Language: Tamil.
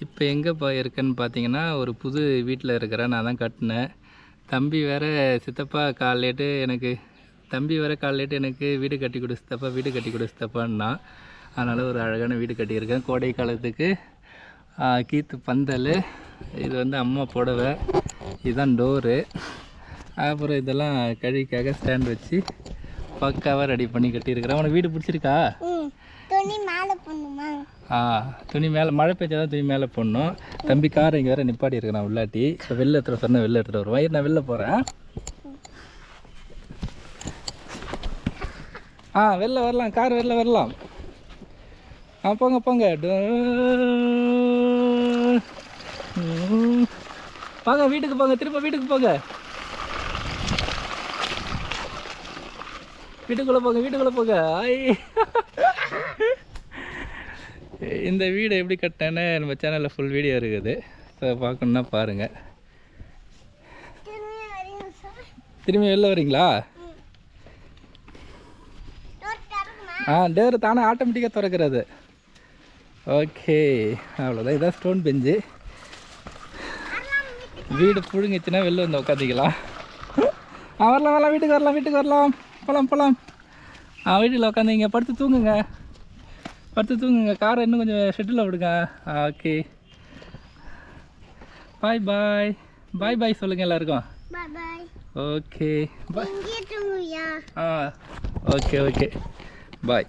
இப்போ எங்கே இருக்கேன்னு பார்த்தீங்கன்னா, ஒரு புது வீட்டில் இருக்கிறேன். நான் தான் கட்டினேன். தம்பி வேறு சித்தப்பா காலையிட்டு எனக்கு வீடு கட்டி கொடு சித்தப்பா, வீடு கட்டி கொடு சித்தப்பான்னா. அதனால் ஒரு அழகான வீடு கட்டியிருக்கேன். கோடை காலத்துக்கு கீத்து பந்தல், இது வந்து அம்மா புடவை, இதுதான் டோரு. அப்புறம் இதெல்லாம் கழிக்காக ஸ்டாண்ட் வச்சு பக்காவாக ரெடி பண்ணி கட்டியிருக்கிறேன். உனக்கு வீடு பிடிச்சிருக்கா? துணி மேலே போடணுமா? துணி மேலே, மழை பெய்ச்சா தான் துணி மேலே போடணும். தம்பி காரை இங்கே வேறு நிப்பாட்டி இருக்கிறான் உள்ளாட்டி. இப்போ வெளில எடுத்துகிட்டு சொன்னால் வெளில எடுத்துகிட்டு வருவான். நான் வெளில போகிறேன். வெளில வரலாம், கார் வெளில வரலாம். போங்க போங்க வாங்க, வீட்டுக்கு போங்க, திரும்ப வீட்டுக்கு போங்க, வீட்டுக்குள்ளே போங்க. இந்த வீடு எப்படி கட்டினேன்னு நம்ம சேனலில் ஃபுல் வீடியோ இருக்குது. ஸோ பார்க்கணுன்னா பாருங்கள். திரும்பி வெளில வரீங்களா? டோர் தானே ஆட்டோமேட்டிக்காக திறக்கிறது. ஓகே, அவ்வளோதான். இதான் ஸ்டோன் பெஞ்சு. வீடு புழுங்கிச்சுன்னா வெளில வந்து உட்காந்துக்கலாம். வரலாம், வீட்டுக்கு வரலாம். போகலாம். வீட்டில் உட்காந்து இங்கே படுத்து தூங்குங்க. காரை இன்னும் கொஞ்சம் ஷெட்டில் விடுங்க. ஓகே, பாய் சொல்லுங்கள் எல்லாருக்கும். Okay, bye. ஓகே பாய்.